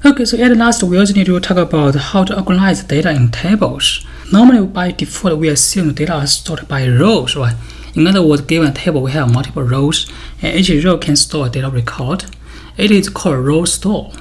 Okay, so at last, we also need to talk about how to organize data in tables. Normally, by default, we assume data are stored by rows, right? In other words, given a table, we have multiple rows, and each row can store a data record. It is called row store.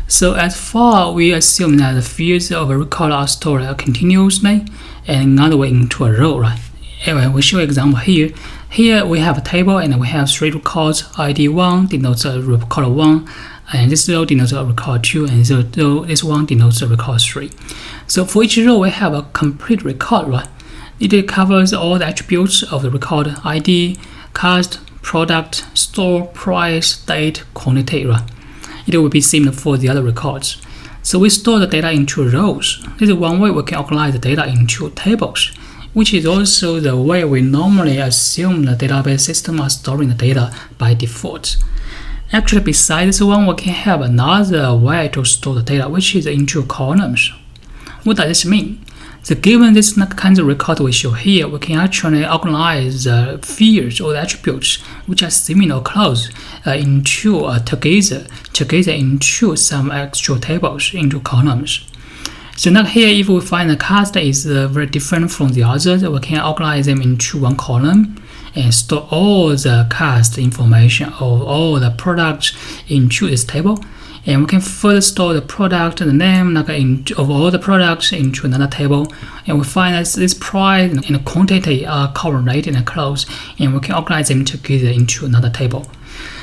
So as far we assume that the fields of a record are stored continuously, and in other way into a row, right? Anyway, we show example here. Here we have a table and we have 3 records. ID 1 denotes a record 1, and this row denotes a record 2, and this one denotes a record 3. So for each row we have a complete record, right? It covers all the attributes of the record: ID, cost, product, store, price, date, quantity, right? It will be similar for the other records. So we store the data into rows. This is one way we can organize the data into tables, which is also the way we normally assume the database system are storing the data by default. Actually, besides this one, we can have another way to store the data, which is into columns. What does this mean? So given this kind of record we show here, we can actually organize the fields or the attributes which are similar or close together into some actual tables, into columns. So now here, if we find the cost is very different from the others, we can organize them into one column and store all the cost information of all the products into this table. And we can further store the product, the name of all the products into another table. And we find that this price and the quantity are correlated and close, and we can organize them together into another table.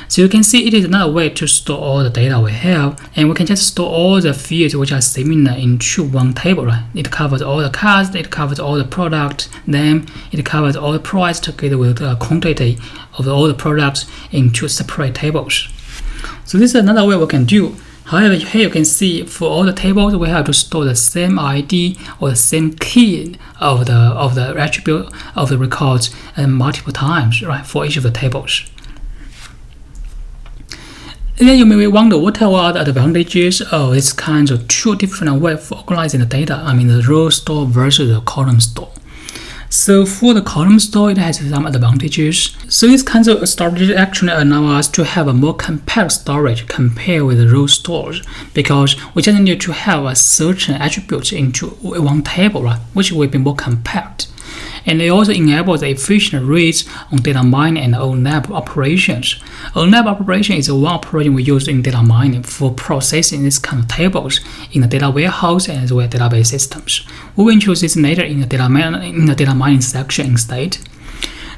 So you can see it is another way to store all the data we have, and we can just store all the fields which are similar into one table, right? It covers all the cost, it covers all the product name, it covers all the price together with the quantity of all the products into separate tables. So this is another way we can do. However, here you can see for all the tables we have to store the same ID or the same key of the attribute of the records multiple times, right, for each of the tables. And then you may wonder what are the advantages of this kind of two different ways for organizing the data. I mean, the row store versus the column store. So for the column store, it has some advantages. So this kind of storage actually allows us to have a more compact storage compared with the row stores, because we just need to have a certain attributes into one table, right, which will be more compact. And it also enables the efficient reads on data mining and ONAP operations. ONAP operation is one operation we use in data mining for processing this kind of tables in the data warehouse and as well as database systems. We will introduce this later in the data mining section instead.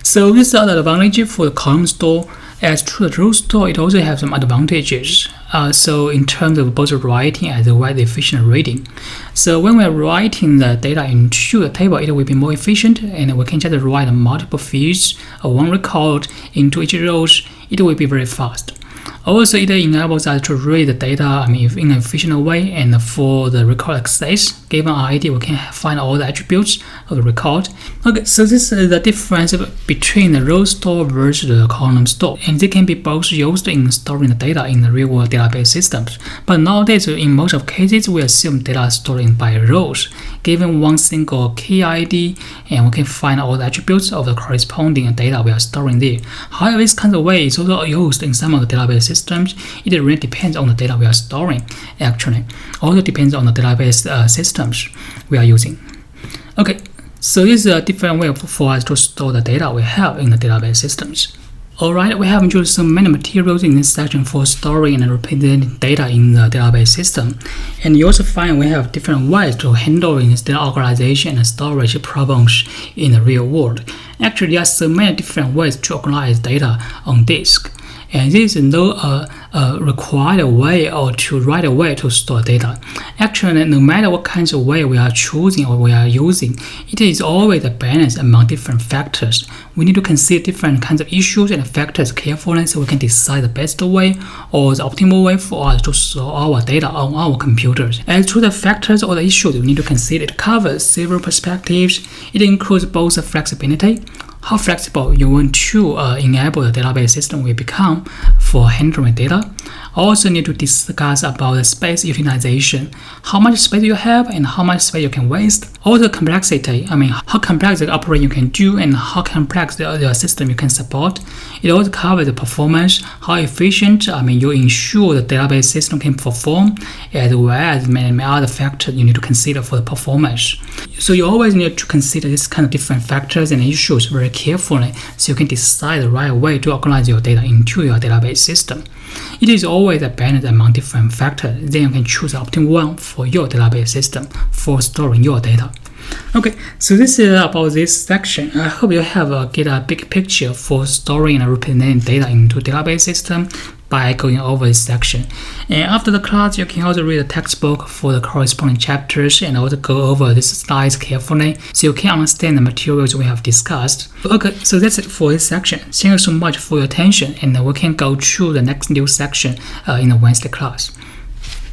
So these are the advantages for the column store. As to the row store, it also has some advantages. So in terms of both writing as well as efficient reading. So when we're writing the data into the table, it will be more efficient, and we can just write multiple fields of one record into each row. It will be very fast. Also, it enables us to read the data in an efficient way, and for the record access, given an ID, we can find all the attributes of the record. Okay, so this is the difference between the row store versus the column store, and they can be both used in storing the data in the real-world database systems. But nowadays, in most of cases, we assume data is stored by rows, given one single key ID, and we can find all the attributes of the corresponding data we are storing there. However, this kind of way is also used in some of the database systems. It really depends on the data we are storing, actually. Also depends on the database systems we are using. Okay, so this is a different way for us to store the data we have in the database systems. Alright, we have introduced so many materials in this section for storing and representing data in the database system. And you also find we have different ways to handle this data organization and storage problems in the real world. Actually, there are so many different ways to organize data on disk. And this is no required way or to right way to store data. Actually, no matter what kinds of way we are choosing or we are using, it is always a balance among different factors. We need to consider different kinds of issues and factors carefully so we can decide the best way or the optimal way for us to store our data on our computers. As to the factors or the issues we need to consider, it covers several perspectives. It includes both the flexibility, how flexible you want to enable the database system will become for handling data. Also need to discuss about the space utilization, how much space you have and how much space you can waste. all the complexity, I mean, how complex the operation you can do and how complex the system you can support. It also covers the performance, how efficient, I mean, you ensure the database system can perform, as well as many other factors you need to consider for the performance. So you always need to consider this kind of different factors and issues very carefully so you can decide the right way to organize your data into your database system. It is always a balance among different factors. Then you can choose the optimal one for your database system for storing your data. Okay, so this is about this section. I hope you get a big picture for storing and representing data into database system by going over this section. And after the class, you can also read the textbook for the corresponding chapters and also go over these slides carefully so you can understand the materials we have discussed. Okay, so that's it for this section. Thank you so much for your attention, and we can go through the next new section in the Wednesday class.